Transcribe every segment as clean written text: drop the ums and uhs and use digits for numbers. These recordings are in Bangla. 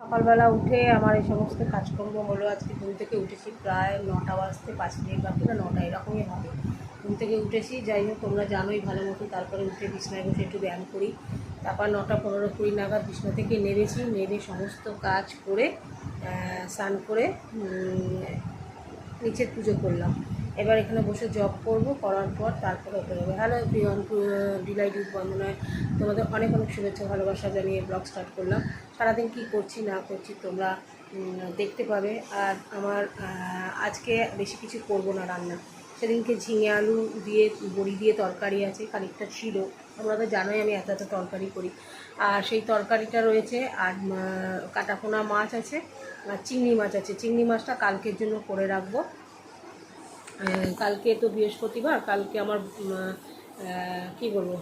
সকালবেলা উঠে আমার এই সমস্ত কাজকর্ম হলো। আজকে ঘুম থেকে উঠেছি প্রায় 9টা বাজতে 5 মিনিট বাকি, না 9টা এরকমই হবে। ঘুম থেকে উঠেছি, যাই হোক তোমরা জানোই ভালো মতো। তারপরে উঠে বিছনায় বসে একটু ব্যায়াম করি। তারপর 9টা 15-20 নাগাদ বিছনা থেকে নেমেছি, নেমে সমস্ত কাজ করে স্নান করে নিচের পুজো করলাম। এবার এখানে বসে জব করব, করার পর তারপরে ওপরে যাবে। হ্যালো এভরিওয়ান, ডিলাইট উইথ বন্দনায় তোমাদের অনেক অনেক শুভেচ্ছা ভালোবাসা জানিয়ে ব্লগ স্টার্ট করলাম। সারাদিন কী করছি না করছি তোমরা দেখতে পাবে। আর আমার আজকে বেশি কিছু করব না রান্না। সেদিনকে ঝিঙে আলু দিয়ে বড়ি দিয়ে তরকারি আছে, খানিকটা ছিল। তোমরা তো জানোই আমি এত তরকারি করি। আর সেই তরকারিটা রয়েছে, আর কাটাপোনা মাছ আছে, আর চিংড়ি মাছ আছে। চিংড়ি মাছটা কালকের জন্য করে রাখবো। কালকে তো বৃহস্পতিবার, কালকে আমার কী বলবো,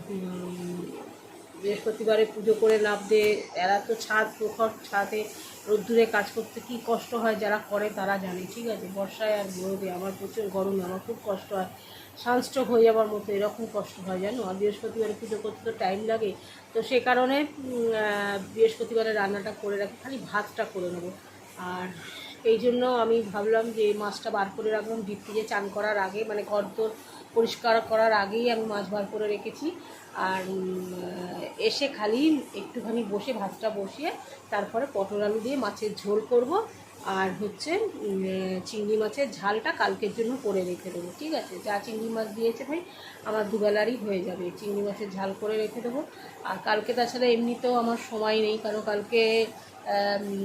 বৃহস্পতিবারে পুজো করে নামতে এরা তো ছাদ প্রখর ছাদে রোদ্দুরে কাজ করতে কী কষ্ট হয়, যারা করে তারা জানে। ঠিক আছে, বর্ষায় আর রোদে আমার প্রচুর গরমে আমার খুব কষ্ট হয়, সানস্ট্রোক হয়ে যাওয়ার মতো এরকম কষ্ট হয় জানো। আর বৃহস্পতিবারে পুজো করতে তো টাইম লাগে, তো সে কারণে বৃহস্পতিবারে রান্নাটা করে রাখি, খালি ভাতটা করে নেবো। আর এই জন্য আমি ভাবলাম যে মাছটা বার করে রাখলাম ডিপ ফ্রিজে, চান করার আগে, মানে ঘর দোর পরিষ্কার করার আগেই আমি মাছ বার করে রেখেছি। আর এসে খালি একটুখানি বসে ভাতটা বসিয়ে তারপরে পটল আলু দিয়ে মাছের ঝোল করব। আর হচ্ছে চিংড়ি মাছের ঝালটা কালকের জন্য করে রেখে দেবো। ঠিক আছে, যা চিংড়ি মাছ দিয়েছে ভাই আমার দুবেলারই হয়ে যাবে, চিংড়ি মাছের ঝাল করে রেখে দেবো। আর কালকে তাছাড়া এমনিতেও আমার সময় নেই, কারণ কালকে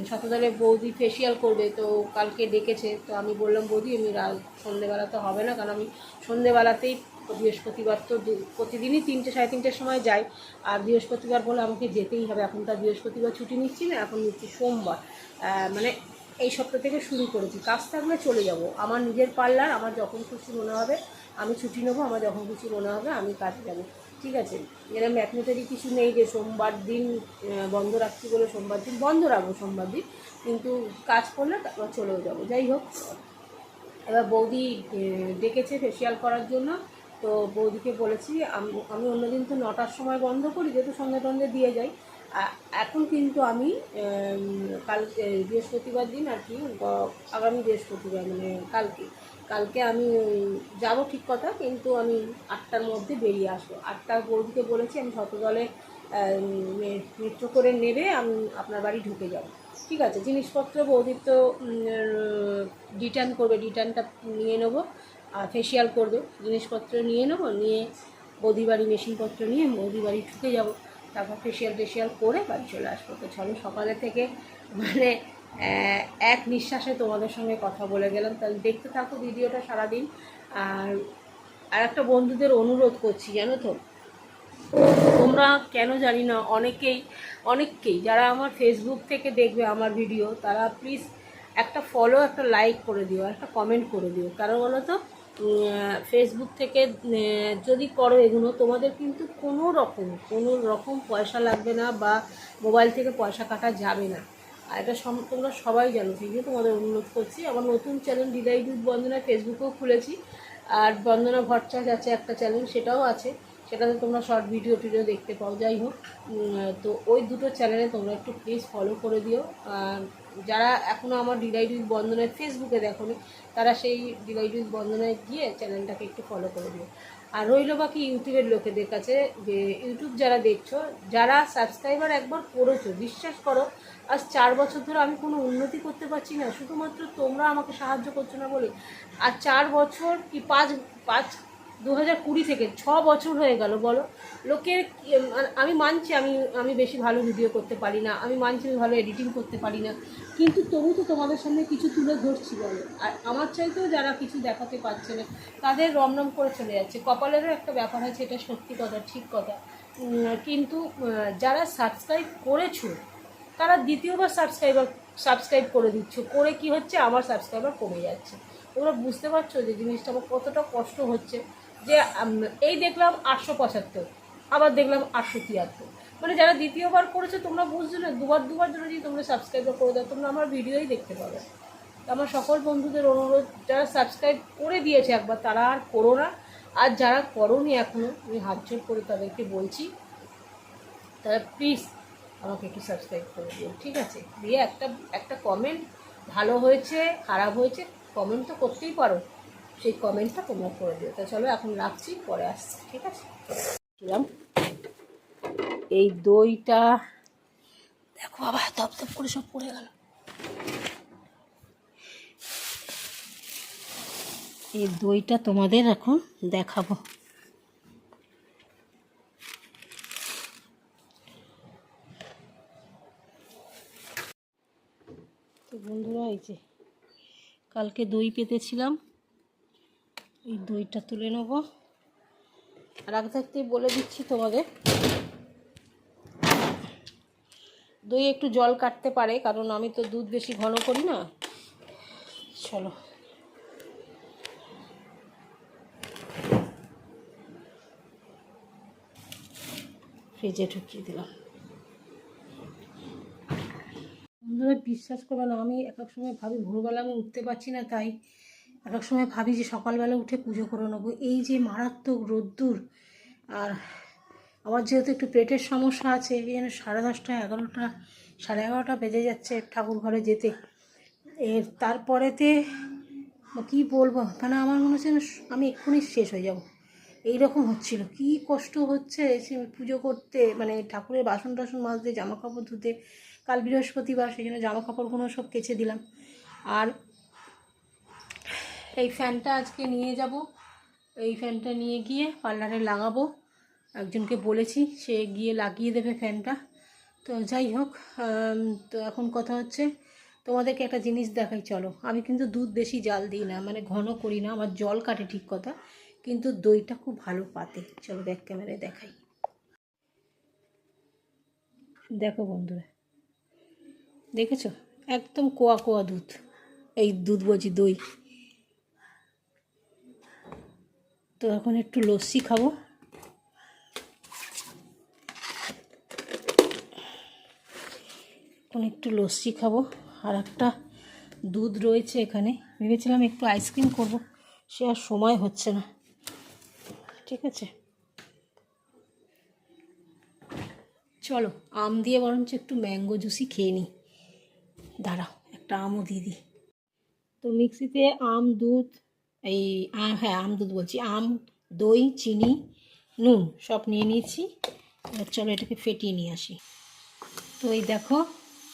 শতদলে বৌদি ফেসিয়াল করবে, তো কালকে ডেকেছে। তো আমি বললাম বৌদি আমি সন্ধেবেলা তো হবে না, কারণ আমি সন্ধেবেলাতেই বৃহস্পতিবার তো প্রতিদিনই 3টে 3:30-র সময় যাই। আর বৃহস্পতিবার বলে আমাকে যেতেই হবে। এখন তার বৃহস্পতিবার ছুটি নিচ্ছি না, এখন নিচ্ছি সোমবার। মানে এই সপ্তাহ থেকে শুরু করেছি, কাজ থাকলে চলে যাব। আমার নিজের পার্লার, আমার যখন খুশি মনে হবে আমি ছুটি নেবো, আমার যখন খুশি মনে হবে আমি কাজে যাব। ঠিক আছে, এরকম ম্যাগনেটারি কিছু নেই যে সোমবার দিন বন্ধ রাখছি বলে সোমবার দিন বন্ধ রাখবো, সোমবার দিন কিন্তু কাজ করলে তারপর চলেও যাবো। যাই হোক, এবার বৌদি ডেকেছে ফেসিয়াল করার জন্য। তো বৌদিকে বলেছি আমি অন্যদিন তো 9টার সময় বন্ধ করি, যেহেতু সন্ধে টন্ধে দিয়ে যাই। এখন কিন্তু আমি কাল বৃহস্পতিবার দিন আর কি, আগামী বৃহস্পতিবার মানে কালকে আমি যাব, ঠিক কথা, কিন্তু আমি 8টার মধ্যে বেরিয়ে আসবো। 8টা বৌদিকে বলেছি আমি শতদলে মেট্রো করে নেবে আমি আপনার বাড়ি ঢুকে যাব। ঠিক আছে, জিনিসপত্র বৌদির তো রিটার্ন করবে, রিটার্নটা নিয়ে নেবো। আর ফেসিয়াল করবে, জিনিসপত্র নিয়ে নেবো, নিয়ে বৌদি বাড়ি মেশিনপত্র নিয়ে বৌদি বাড়ি ঢুকে যাব। তারপর ফেসিয়াল করে বাড়ি চলে আসবো। তো চলো সকালে থেকে মানে এক নিঃশ্বাসে তোমাদের সঙ্গে কথা বলে গেলাম। তাহলে দেখতে থাকো ভিডিওটা সারাদিন। আর একটা বন্ধুদের অনুরোধ করছি, জানো তো, তোমরা কেন জানি না অনেককেই যারা আমার ফেসবুক থেকে দেখবে আমার ভিডিও, তারা প্লিজ একটা ফলো, একটা লাইক করে দিও, একটা কমেন্ট করে দিও। কারণ বলো তো, ফেসবুক থেকে যদি করো এগুলো, তোমাদের কিন্তু কোনো রকম পয়সা লাগবে না, বা মোবাইল থেকে পয়সা কাটা যাবে না। আর এটা তোমরা সবাই জানো, সেই জন্য তোমাদের অনুরোধ করছি। আমার নতুন চ্যানেল ডিলাইট উইথ বন্দনা ফেসবুকেও খুলেছি, আর বন্দনা ভট্টাচার্য আছে একটা চ্যানেল, সেটাও আছে, সেটাতে তোমরা শর্ট ভিডিও দেখতে পাও। যাই হোক, তো ওই দুটো চ্যানেলে তোমরা একটু প্লিজ ফলো করে দিও। যারা এখনও আমার ডিলাইট উইথ বন্দনায় ফেসবুকে দেখোনি, তারা সেই ডিলাইট উইথ বন্দনায় গিয়ে চ্যানেলটাকে একটু ফলো করে দিও। আর রইল বাকি ইউটিউবের লোকেদের কাছে, যে ইউটিউব যারা দেখছো, যারা সাবস্ক্রাইবার একবার করেছো, বিশ্বাস করো আজ 4 বছর ধরে আমি কোনো উন্নতি করতে পারছি না, শুধুমাত্র তোমরা আমাকে সাহায্য করছো না বলে। আর 4 বছর কি 5 2020 থেকে 6 বছর হয়ে গেল, বলো। লোকের আমি মানছি আমি বেশি ভালো ভিডিও করতে পারি না, আমি মানছি আমি ভালো এডিটিং করতে পারি না, কিন্তু তবু তো তোমাদের সামনে কিছু তুলে ধরছি, বলো। আর আমার চাইতেও যারা কিছু দেখাতে পারছে না, তাদের রমরম করে চলে যাচ্ছে। কপালেরও একটা ব্যাপার আছে, এটা সত্যি কথা, ঠিক কথা। কিন্তু যারা সাবস্ক্রাইব করেছো, তারা দ্বিতীয়বার সাবস্ক্রাইব করে দিচ্ছ, করে কি হচ্ছে, আমার সাবস্ক্রাইবার কমে যাচ্ছে। তোমরা বুঝতে পারছো যে জিনিসটা আমার কতটা কষ্ট হচ্ছে। যে এই দেখলাম 875, আবার দেখলাম 873, মানে যারা দ্বিতীয়বার করেছে তোমরা বুঝছো না, দুবার যদি তোমরা সাবস্ক্রাইবার করে দাও, তোমরা আমার ভিডিওই দেখতে পাবে। আমার সকল বন্ধুদের অনুরোধ, যারা সাবস্ক্রাইব করে দিয়েছে একবার, তারা আর করো না। আর যারা করোনি এখনও, আমি হাত জোর করে তাদেরকে বলছি, তারা প্লিজ আমাকে একটু সাবস্ক্রাইব করে দিও, ঠিক আছে? দিয়ে একটা একটা কমেন্ট, ভালো হয়েছে খারাপ হয়েছে কমেন্ট তো করতেই পারো, সেই কমেন্টটা তোমরা করে দিও। তা চলো এখন রাখছি, পরে আসছি, ঠিক আছে? এই দইটা দেখো আবার দপদপ করে সব পড়ে গেল। এই দইটা তোমাদের এখন দেখাবো। তো বন্ধুরা, এই যে কালকে দই পেতেছিলাম, এই দইটা তুলে নেবো। আর আগে থাকতেই বলে দিচ্ছি তোমাদের, দই একটু জল কাটতে পারে, কারণ আমি তো দুধ বেশি ঘন করি না। চলো ফ্রিজে ঢুকিয়ে দিলাম। বন্ধুরা বিশ্বাস করবে না, আমি এক এক সময় ভাবি ভোরবেলা আমি উঠতে পারছি না, তাই এক এক সময় ভাবি যে সকালবেলা উঠে পুজো করে নেবো। এই যে মারাত্মক রোদ্দুর, আর আমার যেহেতু একটু পেটের সমস্যা আছে, এই জন্য 10:30 11টা 11:30 বেজে যাচ্ছে ঠাকুর ঘরে যেতে। এর তারপরেতে কী বলবো, মানে আমার মনে হচ্ছে আমি এক্ষুনি শেষ হয়ে যাব, এইরকম হচ্ছিল। কি কষ্ট হচ্ছে পুজো করতে, মানে ঠাকুরের বাসন টাসন মাজতে, জামা কাপড় ধুতে। কাল বৃহস্পতিবার, সেই জন্য জামা কাপড়গুলো সব কেচে দিলাম। আর এই ফ্যানটা আজকে নিয়ে যাব, এই ফ্যানটা নিয়ে গিয়ে পার্লারে লাগাবো। একজনকে বলেছি, সে গিয়ে লাগিয়ে দেবে ফ্যানটা। তো যাই হোক, তো এখন কথা হচ্ছে তোমাদেরকে একটা জিনিস দেখাই, চলো। আমি কিন্তু দুধ বেশি জাল দিই না, মানে ঘন করি না, আমার জল কাটে ঠিক কথা, কিন্তু দইটা খুব ভালো পাতে। চলো ব্যাক ক্যামেরায় দেখাই। দেখো বন্ধুরা, দেখেছো একদম কোয়া কোয়া দুধ, এই দুধ বলছি দই। তো এখন একটু লস্যি খাবো। এখন একটু লস্যি খাবো, আর একটা দুধ রয়েছে এখানে, ভেবেছিলাম একটু আইসক্রিম করব, সে আর সময় হচ্ছে না, ঠিক আছে? চলো আম দিয়ে বরঞ্চ একটু ম্যাঙ্গো জুসই খেয়ে নিই। দাঁড়াও একটা আমও দিয়ে দিই। তো মিক্সিতে আম দুধ, এই হ্যাঁ আম দুধ বলছি, আম দই চিনি নুন সব নিয়ে নিয়েছি। এবার চলো এটাকে ফেটিয়ে নিয়ে আসি। তো এই দেখো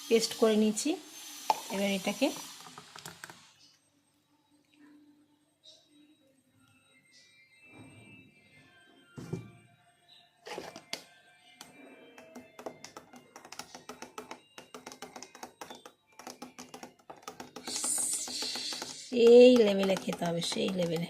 পেস্ট করে নিয়েছি, এবার এটাকে সেই লেভেলে খেতে হবে, সেই লেভেলে।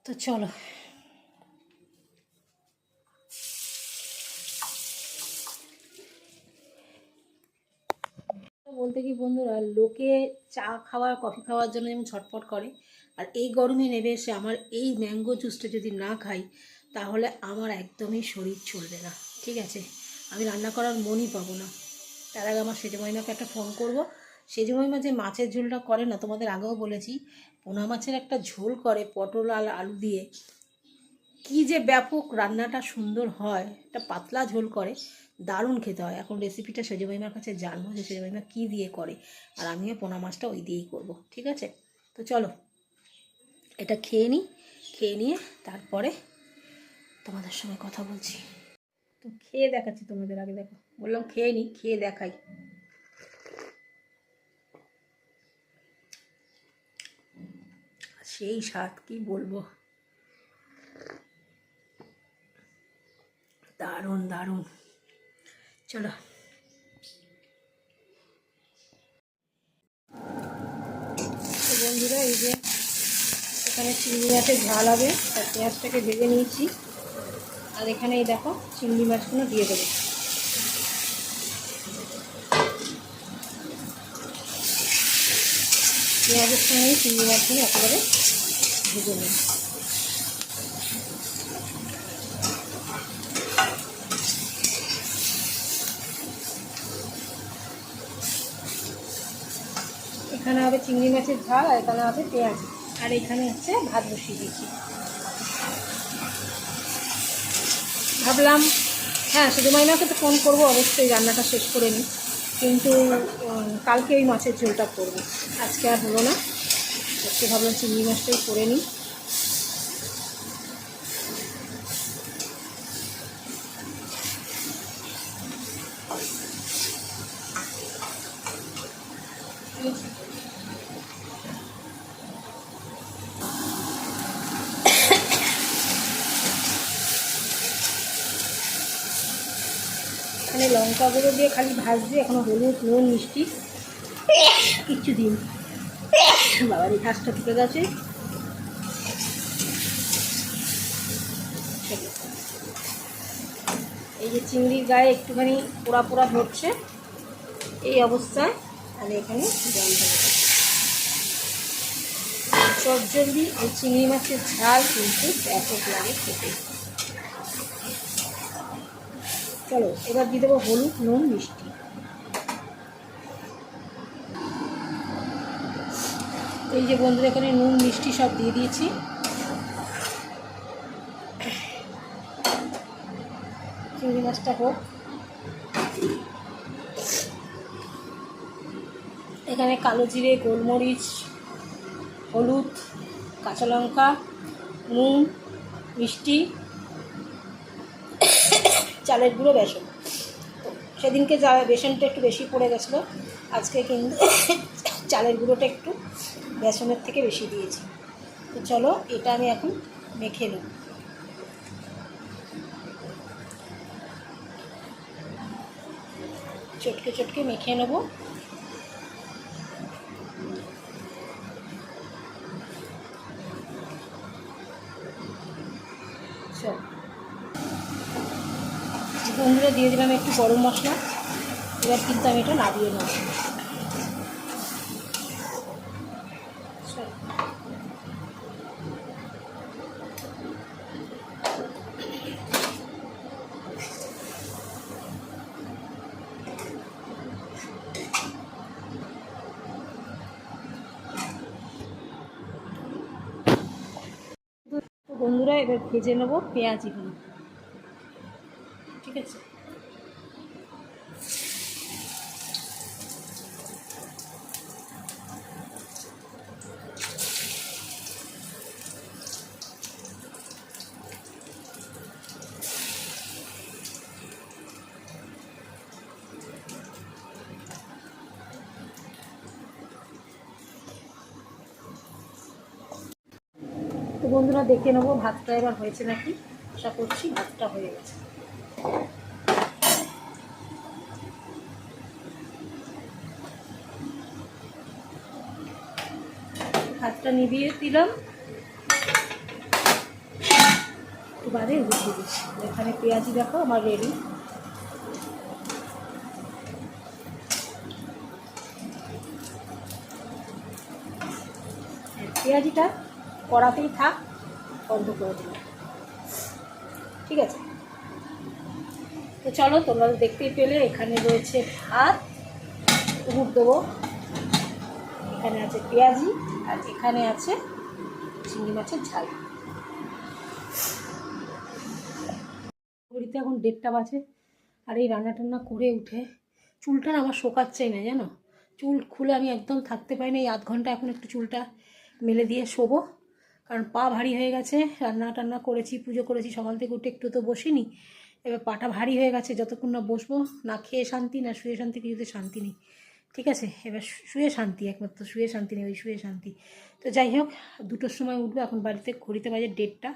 তো চলো বলতে কি বন্ধুরা, লোকে চা খাওয়ার কফি খাওয়ার জন্য যেমন ছটফট করে, আর এই গরমে নেমে এসে আমার এই ম্যাঙ্গো জুসটা যদি না খাই, তাহলে আমার একদমই শরীর চলবে না, ঠিক আছে? আমি রান্না করার মনই পাবো না। তার আগে আমার সেজমাইমাকে একটা ফোন করব। সেজমাইমা যে মাছের ঝোলটা করে না, তোমাদের আগেও বলেছি, পোনা মাছের একটা ঝোল করে পটল আর আলু দিয়ে, কি যে ব্যাপক রান্নাটা সুন্দর হয়, একটা পাতলা ঝোল করে, দারুণ খেতে হয়। এখন রেসিপিটা সেজমাইমার কাছে জানবো যে সেজমাইমা কী দিয়ে করে, আর আমিও পোনা মাছটা ওই দিয়েই করব, ঠিক আছে? তো চলো এটা খেয়ে নিই, খেয়ে নিয়ে তারপরে তোমাদের সঙ্গে কথা বলছি। তো খেয়ে দেখাচ্ছি তোমাদের, আগে দেখো বললাম খেয়ে নিই, খেয়ে দেখাই। সেই স্বাদ কি বলবো, দারুণ দারুণ। চলো বন্ধুরা, এই যে এখানে চিংড়ি মাছের ঝাল হবে, তার পেঁয়াজটাকে ভেজে নিয়েছি, আর এখানে এই দেখো চিংড়ি মাছগুলো দিয়ে দেবো। পেঁয়াজের সঙ্গে চিংড়ি মাছগুলো একেবারে ভেজে নেব। এখানে হবে চিংড়ি মাছের ঝাল, আর এখানে হবে পেঁয়াজ, আর এখানে হচ্ছে ভাত বসিয়ে দিয়েছি। ভাবলাম হ্যাঁ শুধুমাই মাকে তো ফোন করবো, অবশ্যই রান্নাটা শেষ করে নিই, কিন্তু কালকে ওই মাছের ঝোলটা করবো, আজকে আর হলো না। আজকে ভাবলাম চিংড়ি মাছটাই করে নিই। এখানে লঙ্কা গুঁড়ো দিয়ে খালি ভাজছি, এখনো হলুদ নুন মিষ্টি কিচ্ছু দিন। বাবার এই ঘাসটা ঢুকে গেছে। এই যে চিংড়ির গায়ে একটুখানি পোড়া পোড়া ধরছে, এই অবস্থায় আমি এখানে জল দেবো। চটজলদি এই চিংড়ি মাছের ঝাল কিন্তু ব্যাপক লাগে খেতে। চলো এবার দিয়ে দেবো হলুদ নুন মিষ্টি। এই যে বন্ধুরা এখানে নুন মিষ্টি সব দিয়ে দিয়েছি। চিংড়ি মাছটা হোক। এখানে কালো জিরে, গোলমরিচ, হলুদ, কাঁচা লঙ্কা, নুন মিষ্টি, চালের গুঁড়ো, বেসন। সেদিনকে যা বেসনটা একটু বেশি পড়ে গেছিলো, আজকে কিন্তু চালের গুঁড়োটা একটু বেসনের থেকে বেশি দিয়েছি। তো চলো এটা আমি এখন মেখে নেব। চটকে চটকে মেখে নেব। চল বন্ধুরা দিয়ে দিলাম একটু গরম মশলা। এবার কিন্তু আমি এটা নাবিয়ে নেব। বন্ধুরা এবার ভেজে নেব পেঁয়াজিগুলো, ঠিক আছে। তো বন্ধুরা দেখে নেবো ভাতটা এবার হয়েছে নাকি। আশা করছি ভাতটা হয়ে গেছে। ভাতটা নিভিয়ে দিলাম, এবারে উঠিয়ে দিচ্ছি। এখানে পেঁয়াজি দেখো আমার রেডি। পেঁয়াজিটা কড়াতেই থাক, বন্ধ করে দিলাম, ঠিক আছে। তো চলো তোমরা দেখতেই পেলে এখানে রয়েছে ভাত, উড় দেবো, এখানে আছে পেঁয়াজি, আর এখানে আছে চিংড়ি মাছের ঝাল। ঘড়িতে এখন 1:30 বাজে, আর এই রান্না টান্না করে উঠে চুলটা আমার শোকাচ্ছেই না জানো। চুল খুলে আমি একদম থাকতে পারি না। এই আধ ঘন্টা এখন একটু চুলটা মেলে দিয়ে শোবো, কারণ পা ভারী হয়ে গেছে। রান্না টান্না করেছি, পুজো করেছি, সকাল থেকে উঠে একটু তো বসিনি। এবার পাটা ভারী হয়ে গেছে, যতক্ষণ না বসবো, না খেয়ে শান্তি, না শুয়ে শান্তি, কিছুতে শান্তি নেই, ঠিক আছে। এবার শুয়ে শান্তি, একমাত্র শুয়ে শান্তি নেই, ওই শুয়ে শান্তি। তো যাই হোক, 2টোর সময় উঠবো। এখন বাড়িতে ঘড়িতে বাজে 1:30,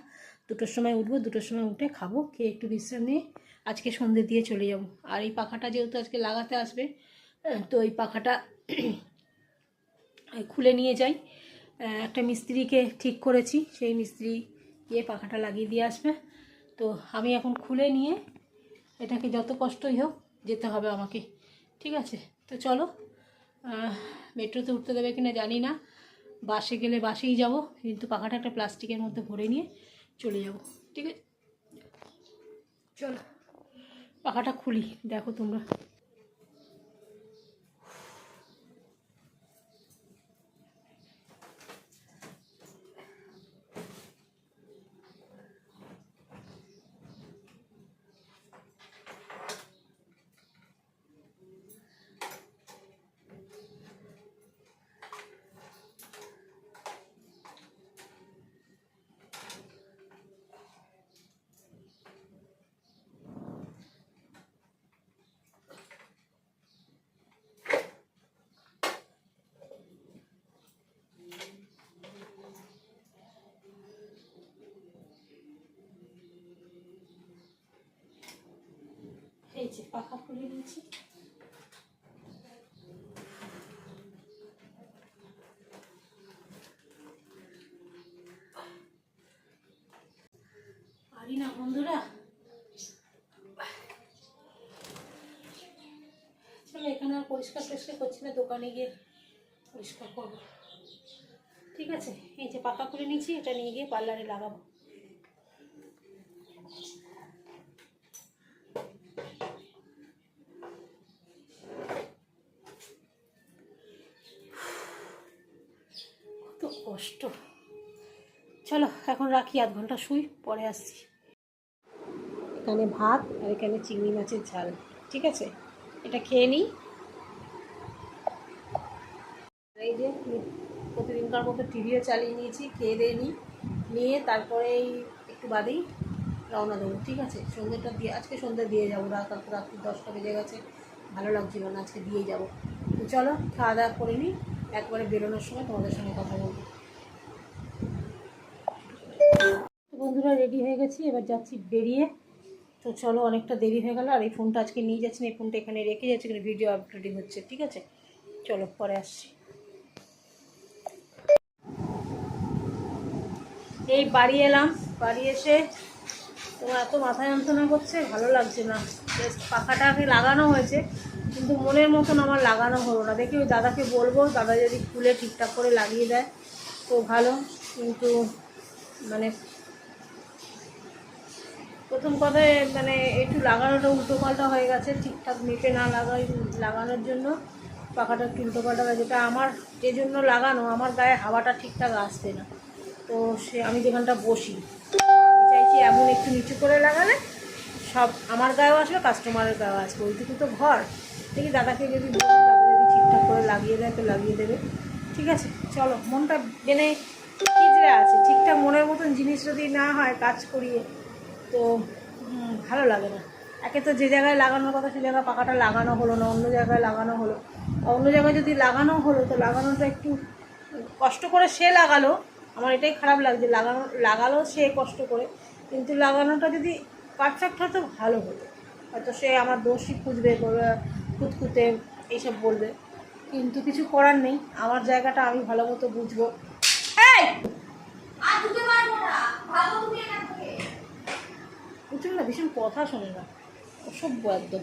2টোর সময় উঠবো। 2টোর সময় উঠে খাবো, খেয়ে একটু বিশ্রাম নিয়ে আজকে সন্ধ্যে দিয়ে চলে যাব। আর এই পাখাটা যেহেতু আজকে লাগাতে আসবে, তো এই পাখাটা খুলে নিয়ে যাই। একটা মিস্ত্রিকে ঠিক করেছি, সেই মিস্ত্রি গিয়ে পাখাটা লাগিয়ে দিয়ে আসবে। তো আমি এখন খুলে নিয়ে এটাকে যত কষ্টই হোক যেতে হবে আমাকে, ঠিক আছে। তো চলো, মেট্রোতে উঠতে দেবে কিনা জানি না, বাসে গেলে বাসেই যাব, কিন্তু পাখাটা একটা প্লাস্টিকের মধ্যে ভরে নিয়ে চলে যাব, ঠিক আছে। চলো পাখাটা খুলি, দেখো তোমরা। যে পাখা খুলে নিয়েছি। পারি না বন্ধুরা, চলো এখানে আর পরিষ্কার করছি না, দোকানে গিয়ে পরিষ্কার করবো। ঠিক আছে, এই যে পাখা খুলে নিয়েছি, এটা নিয়ে গিয়ে পার্লারে লাগাবো। কত কষ্ট। চলো এখন রাখি, আধ ঘন্টা শুই, পরে আসছি। এখানে ভাত আর এখানে চিংড়ি মাছের ঝাল। ঠিক আছে, এটা খেয়ে নিই। এই যে প্রতিদিনকার মতো টিভিও চালিয়ে নিয়েছি, খেয়ে দিয়ে নিয়ে তারপরে একটু বাদেই রওনা দেবো। ঠিক আছে, সন্ধ্যেটা দিয়ে, আজকে সন্ধ্যে দিয়ে যাবো। রাত্রি 10টা বেজে গেছে, ভালো লাগছিল না, আজকে দিয়েই যাবো। তো চলো খাওয়া দাওয়া করে নিই, একবারে বেরোনোর সময় তোমাদের সঙ্গে কথা বলবো। বন্ধুরা রেডি হয়ে গেছি, এবার যাচ্ছি বেরিয়ে। তো চলো, অনেকটা দেরি হয়ে গেল, আর এই ফোনটা আজকে নিয়ে যাচ্ছি না, এই ফোনটা এখানে রেখে যাচ্ছি, এখানে ভিডিও আপলোডিং হচ্ছে। ঠিক আছে, চলো পরে আসছি। এই বাড়ি এলাম, বাড়ি এসে তোমার এত মাথা যন্ত্রণা করছে, ভালো লাগছে না। পাখাটাকে লাগানো হয়েছে, কিন্তু মনের মতন আমার লাগানো হলো না। দেখি ওই দাদাকে বলবো, দাদা যদি খুলে ঠিকঠাক করে লাগিয়ে দেয় তো ভালো। কিন্তু মানে প্রথম কথায় মানে একটু লাগানোটা উল্টোপাল্টা হয়ে গেছে, ঠিকঠাক মেপে না লাগানোর জন্য পাখাটা একটু উল্টোপাল্টা হয়ে, যেটা আমার যে জন্য লাগানো, আমার গায়ে হাওয়াটা ঠিকঠাক আসছে না। তো আমি যেখানটা বসি চাইছি এমন একটু নিচু করে লাগালে সব আমার গায়েও আসবে, কাস্টমারের গায়েও আসবে, ওইটুকু তো ঘর। দেখি দাদাকে যদি দাদা যদি ঠিকঠাক করে লাগিয়ে দেয় তো লাগিয়ে দেবে। ঠিক আছে, চলো। মনটা জেনে খিজড়ে আছে, ঠিকঠাক মনের মতন জিনিস যদি না হয় কাজ করিয়ে, তো ভালো লাগে না। একে তো যে জায়গায় লাগানোর কথা সে জায়গায় পাখাটা লাগানো হলো না, অন্য জায়গায় লাগানো হলো। অন্য জায়গায় যদি লাগানো হলো তো লাগানোটা একটু কষ্ট করে সে লাগালো, আমার এটাই খারাপ লাগছে, লাগালো সে কষ্ট করে, কিন্তু লাগানোটা যদি পারফেক্ট হতো ভালো হতো। হয়তো সে আমার দোষই খুঁজবে, খুঁতখুঁতে এইসব বলবে, কিন্তু কিছু করার নেই, আমার জায়গাটা আমি ভালো মতো বুঝবো। বুঝছো না, ভীষণ কথা শোনে না, অসভ্য একদম।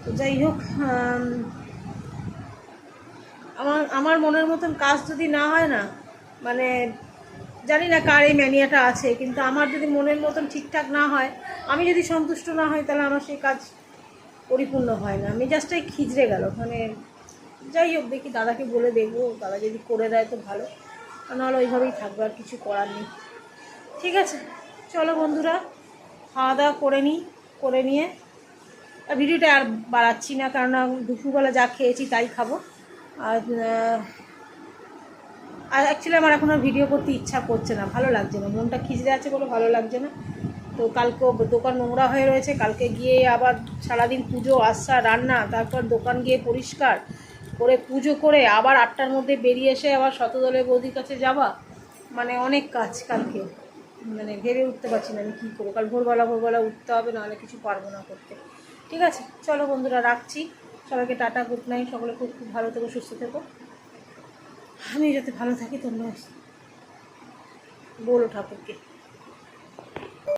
তো যাই হোক, আমার মনের মতন কাজ যদি না হয় না, মানে জানি না কার এই ম্যানিয়াটা আছে, কিন্তু আমার যদি মনের মতন ঠিকঠাক না হয়, আমি যদি সন্তুষ্ট না হই, তাহলে আমার সেই কাজ পরিপূর্ণ হয় না। মেজাজটাই খিজড়ে গেল। মানে যাই হোক, দেখি দাদাকে বলে দেখবো, দাদা যদি করে দেয় তো ভালো, নাহলে ওইভাবেই থাকবো, আর কিছু করার নেই। ঠিক আছে, চলো বন্ধুরা, খাওয়া দাওয়া করে নিয়ে ভিডিওটা আর বাড়াচ্ছি না, কারণ দুপুরবেলা যা খেয়েছি তাই খাবো। আর অ্যাকচুয়ালি আমার এখন আর ভিডিও করতে ইচ্ছা করছে না, ভালো লাগছে না, মনটা খিচড়ে আছে বলে ভালো লাগছে না। তো কালকে দোকান নোংরা হয়ে রয়েছে, কালকে গিয়ে আবার সারাদিন পুজো আসা রান্না, তারপর দোকান গিয়ে পরিষ্কার করে পুজো করে আবার 8টার মধ্যে বেরিয়ে এসে আবার শতদলের বৌদির কাছে যাওয়া, মানে অনেক কাজ কালকে। মানে ভেবে উঠতে পারছি না আমি কী করবো, কাল ভোরবেলা উঠতে হবে, নাহলে কিছু পারবো না করতে। ঠিক আছে, চলো বন্ধুরা রাখছি, সবাইকে টাটা, গুড নাইট, সকলে খুব খুব ভালো থেকো, সুস্থ থেকো, আমি যাতে ভালো থাকি তোমরা বলো ঠাকুরকে।